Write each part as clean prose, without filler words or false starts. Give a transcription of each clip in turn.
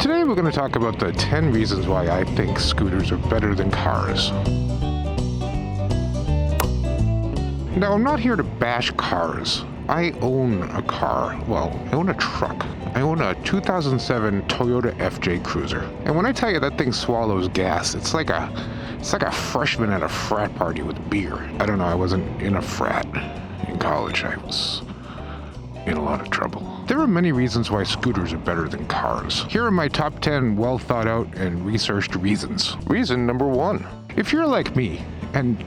Today we're going to talk about the 10 reasons why I think scooters are better than cars. Now, I'm not here to bash cars. I own a car. Well, I own a truck. I own a 2007 Toyota FJ Cruiser. And when I tell you that thing swallows gas, it's like a freshman at a frat party with beer. I don't know, I wasn't in a frat in college. I was in a lot of trouble. There are many reasons why scooters are better than cars. Here are my top 10 well thought out and researched reasons. Reason number 1. If you're like me, and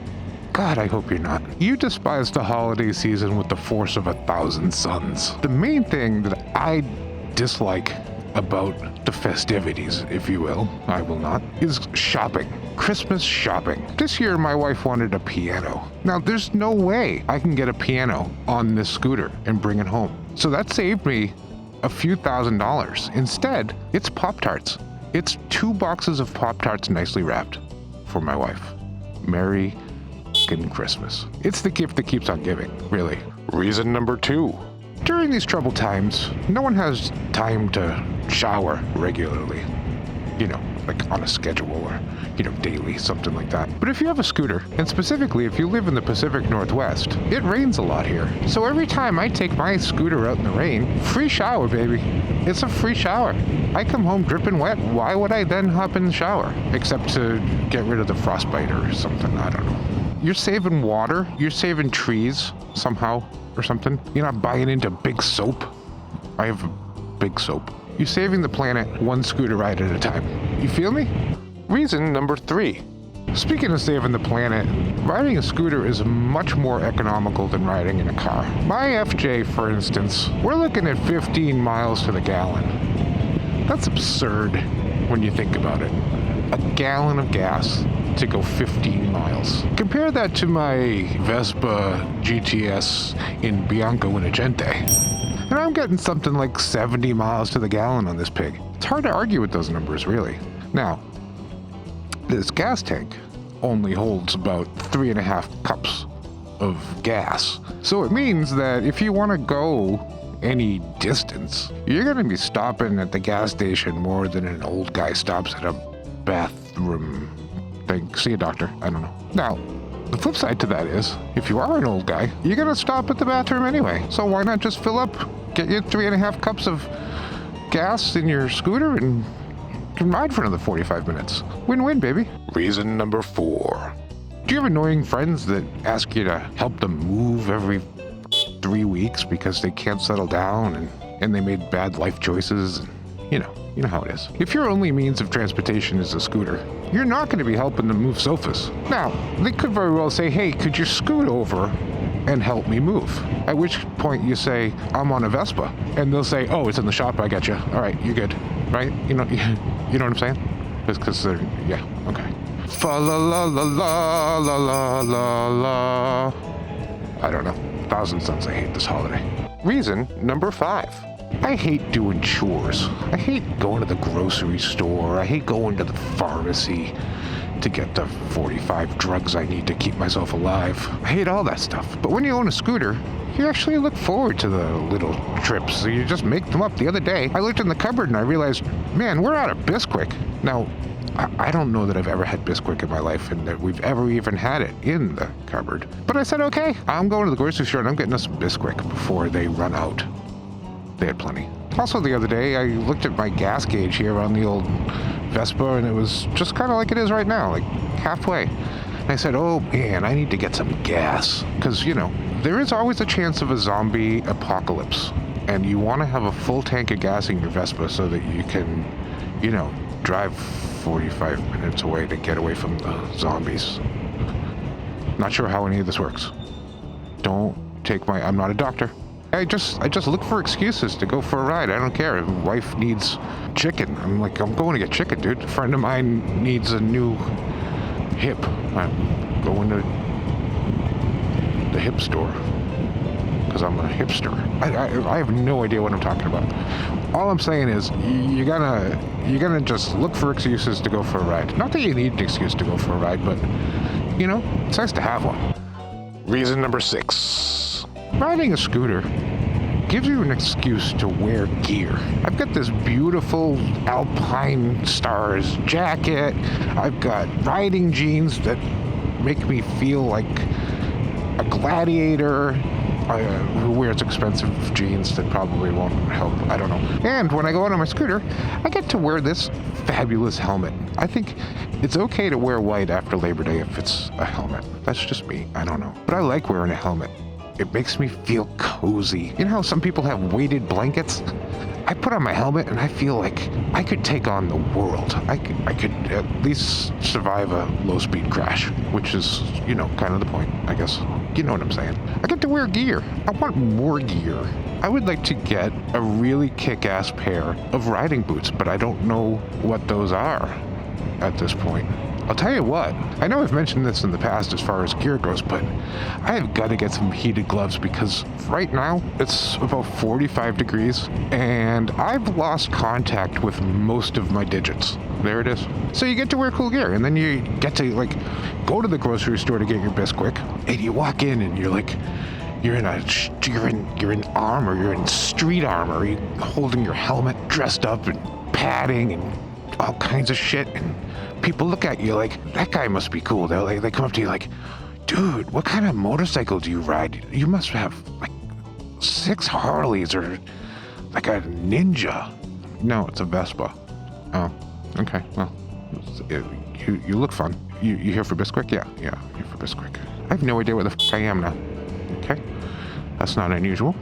God, I hope you're not, you despise the holiday season with the force of 1,000 suns. The main thing that I dislike about the festivities, if you will, I will not, is shopping. Christmas shopping. This year my wife wanted a piano. Now there's no way I can get a piano on this scooter and bring it home. So that saved me a few $1,000s. Instead, it's Pop-Tarts. It's 2 boxes of Pop-Tarts nicely wrapped for my wife. Merry Christmas. It's the gift that keeps on giving, really. Reason number 2. During these troubled times, no one has time to shower regularly. You know, like on a schedule or, daily, something like that. But if you have a scooter, and specifically if you live in the Pacific Northwest, it rains a lot here. So every time I take my scooter out in the rain, free shower, baby. It's a free shower. I come home dripping wet. Why would I then hop in the shower? Except to get rid of the frostbite or something, I don't know. You're saving water, you're saving trees somehow or something. You're not buying into big soap. I have big soap. You're saving the planet one scooter ride at a time. You feel me? Reason number 3. Speaking of saving the planet, riding a scooter is much more economical than riding in a car. My FJ, for instance, we're looking at 15 miles to the gallon. That's absurd when you think about it. A gallon of gas to go 15 miles. Compare that to my Vespa GTS in Bianco Inocente, and I'm getting something like 70 miles to the gallon on this pig. It's hard to argue with those numbers, really. Now, this gas tank only holds about 3.5 cups of gas. So it means that if you want to go any distance, you're going to be stopping at the gas station more than an old guy stops at a bathroom thing. See a doctor. I don't know. Now, the flip side to that is, if you are an old guy, you're going to stop at the bathroom anyway. So why not just fill up, get you 3.5 cups of gas in your scooter and ride for another 45 minutes. Win-win, baby. Reason number 4. Do you have annoying friends that ask you to help them move every 3 weeks because they can't settle down and they made bad life choices? You know how it is. If your only means of transportation is a scooter, you're not going to be helping them move sofas. Now, they could very well say, hey, could you scoot over and help me move? At which point you say, I'm on a Vespa. And they'll say, oh, it's in the shop, I got you. All right, you're good. Right? You know what I'm saying? Because they're, yeah, okay. Fa la la la la la la la la. I don't know. 1,000 suns, I hate this holiday. Reason number 5. I hate doing chores. I hate going to the grocery store. I hate going to the pharmacy to get the 45 drugs I need to keep myself alive. I hate all that stuff. But when you own a scooter, you actually look forward to the little trips. So you just make them up. The other day, I looked in the cupboard and I realized, man, we're out of Bisquick. Now, I don't know that I've ever had Bisquick in my life and that we've ever even had it in the cupboard. But I said, okay, I'm going to the grocery store and I'm getting us some Bisquick before they run out. They had plenty. Also, the other day, I looked at my gas gauge here on the old Vespa, and it was just kind of like it is right now, like halfway. And I said, oh man, I need to get some gas. Because, there is always a chance of a zombie apocalypse. And you want to have a full tank of gas in your Vespa so that you can, drive 45 minutes away to get away from the zombies. Not sure how any of this works. Don't take I'm not a doctor. I just look for excuses to go for a ride. I don't care. If my wife needs chicken, I'm going to get chicken, dude. A friend of mine needs a new hip. I'm going to the hip store because I'm a hipster. I have no idea what I'm talking about. All I'm saying is you're gonna just look for excuses to go for a ride. Not that you need an excuse to go for a ride, but it's nice to have one. Reason number 6. Riding a scooter gives you an excuse to wear gear. I've got this beautiful Alpine Stars jacket. I've got riding jeans that make me feel like a gladiator who wears expensive jeans that probably won't help. I don't know. And when I go out on my scooter, I get to wear this fabulous helmet. I think it's okay to wear white after Labor Day if it's a helmet. That's just me. I don't know. But I like wearing a helmet. It makes me feel cozy. You know how some people have weighted blankets? I put on my helmet and I feel like I could take on the world. I could at least survive a low-speed crash, which is, you know, kind of the point, I guess. You know what I'm saying. I get to wear gear. I want more gear. I would like to get a really kick-ass pair of riding boots, but I don't know what those are at this point. I'll tell you what, I know I've mentioned this in the past as far as gear goes, but I have got to get some heated gloves because right now it's about 45 degrees and I've lost contact with most of my digits. There it is. So you get to wear cool gear and then you get to like go to the grocery store to get your Bisquick and you walk in and you're like, you're in armor, you're in street armor, you're holding your helmet, dressed up and padding and all kinds of shit, and people look at you like, that guy must be cool. They come up to you like, dude, what kind of motorcycle do you ride? You must have like 6 Harleys or like a Ninja. No, it's a Vespa. Oh, okay, well, you look fun. You here for Bisquick? Yeah, I'm here for Bisquick. I have no idea where the f*** I am now. Okay, that's not unusual.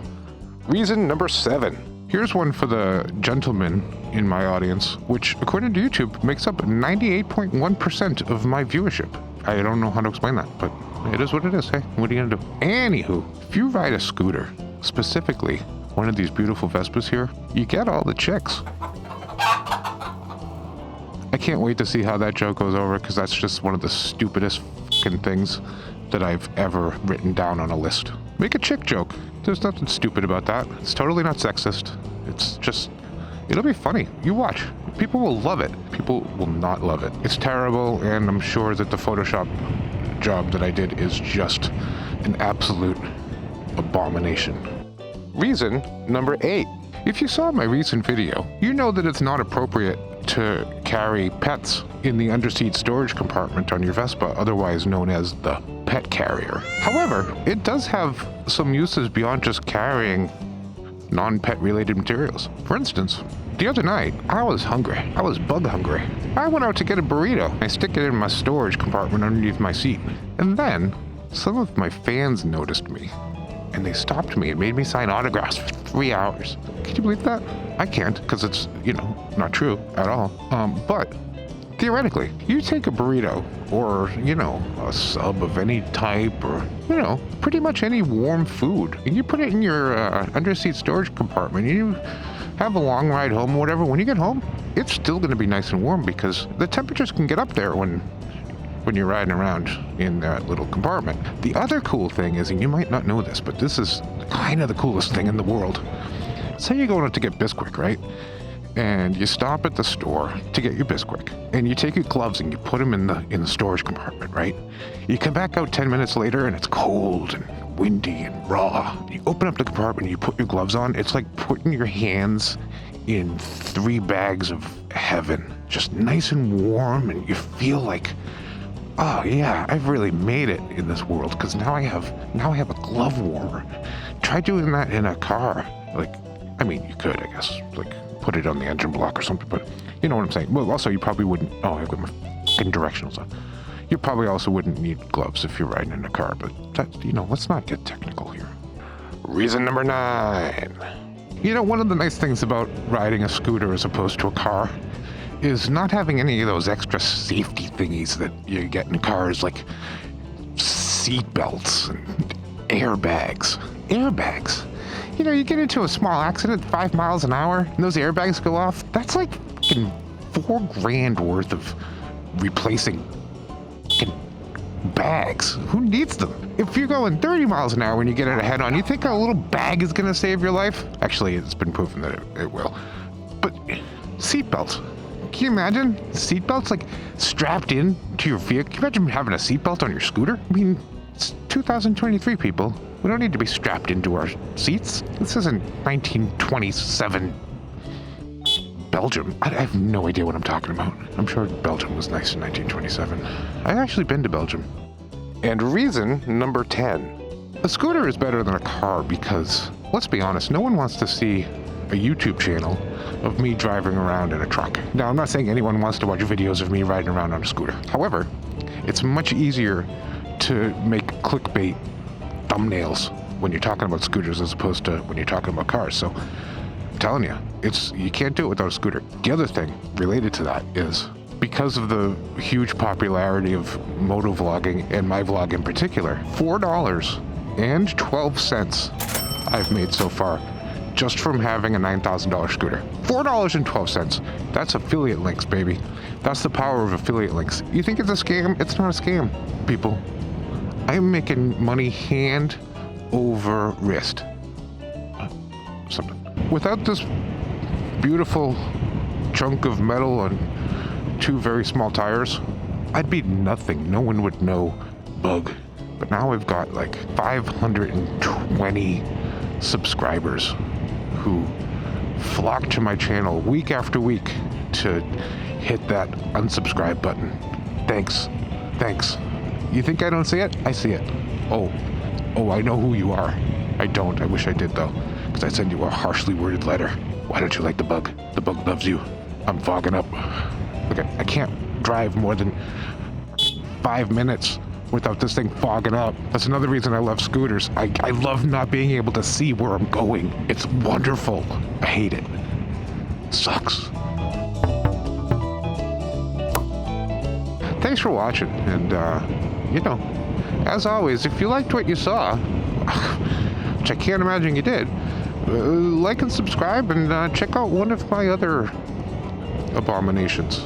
Reason number 7. Here's one for the gentleman in my audience, which, according to YouTube, makes up 98.1% of my viewership. I don't know how to explain that, but it is what it is. Hey, what are you gonna do? Anywho, if you ride a scooter, specifically one of these beautiful Vespas here, you get all the chicks. I can't wait to see how that joke goes over, because that's just one of the stupidest fucking things that I've ever written down on a list. Make a chick joke. There's nothing stupid about that. It's totally not sexist. It's just, it'll be funny. You watch. People will love it. People will not love it. It's terrible, and I'm sure that the Photoshop job that I did is just an absolute abomination. Reason number 8. If you saw my recent video, you know that it's not appropriate to carry pets in the underseat storage compartment on your Vespa, otherwise known as the pet carrier. However, it does have some uses beyond just carrying non-pet related materials. For instance, the other night, I was hungry. I was bug hungry. I went out to get a burrito. I stick it in my storage compartment underneath my seat. And then, some of my fans noticed me. And they stopped me and made me sign autographs for 3 hours. Can you believe that? I can't, because it's, you know, not true at all. But theoretically, you take a burrito or, you know, a sub of any type or, you know, pretty much any warm food, and you put it in your underseat storage compartment, and you have a long ride home or whatever. When you get home, it's still going to be nice and warm because the temperatures can get up there when you're riding around in that little compartment. The other cool thing is, and you might not know this, but this is kind of the coolest thing in the world. Say you're going out to get Bisquick, right? And you stop at the store to get your Bisquick, and you take your gloves and you put them in the storage compartment, right? You come back out 10 minutes later and it's cold and windy and raw. You open up the compartment and you put your gloves on. It's like putting your hands in 3 bags of heaven, just nice and warm, and you feel like, oh yeah, I've really made it in this world because now I have a glove warmer. Try doing that in a car. Like, I mean, you could, I guess, like put it on the engine block or something, but you know what I'm saying. Well, also you probably wouldn't. Oh, I've got my fucking directionals on. You probably also wouldn't need gloves if you're riding in a car, but that, you know, let's not get technical here. Reason number 9. You know, one of the nice things about riding a scooter as opposed to a car is not having any of those extra safety thingies that you get in cars, like seat belts and airbags. Airbags. You know, you get into a small accident, 5 miles an hour, and those airbags go off. That's like fucking $4,000 worth of replacing fucking bags. Who needs them? If you're going 30 miles an hour when you get it head on, you think a little bag is gonna save your life? Actually, it's been proven that it will. But seatbelts. Can you imagine seatbelts like strapped in to your vehicle? Can you imagine having a seatbelt on your scooter? I mean, It's 2023, people. We don't need to be strapped into our seats. This isn't 1927 Belgium. I have no idea what I'm talking about. I'm sure Belgium was nice in 1927. I've actually been to Belgium. And reason number 10. A scooter is better than a car because, let's be honest, no one wants to see a YouTube channel of me driving around in a truck. Now, I'm not saying anyone wants to watch videos of me riding around on a scooter. However, it's much easier to make clickbait thumbnails when you're talking about scooters as opposed to when you're talking about cars. So I'm telling you, you can't do it without a scooter. The other thing related to that is because of the huge popularity of moto vlogging and my vlog in particular, $4.12 I've made so far just from having a $9,000 scooter. $4.12. That's affiliate links, baby. That's the power of affiliate links. You think it's a scam? It's not a scam, people. I'm making money hand over wrist. Something. Without this beautiful chunk of metal and 2 very small tires, I'd be nothing. No one would know bug. But now I've got like 520 subscribers who flock to my channel week after week to hit that unsubscribe button. Thanks. You think I don't see it? I see it. Oh, I know who you are. I don't. I wish I did though, because I send you a harshly worded letter. Why don't you like the bug? The bug loves you. I'm fogging up. Okay, I can't drive more than 5 minutes without this thing fogging up. That's another reason I love scooters. I love not being able to see where I'm going. It's wonderful. I hate it. Sucks. Thanks for watching, and as always, if you liked what you saw, which I can't imagine you did, like and subscribe, and check out one of my other abominations.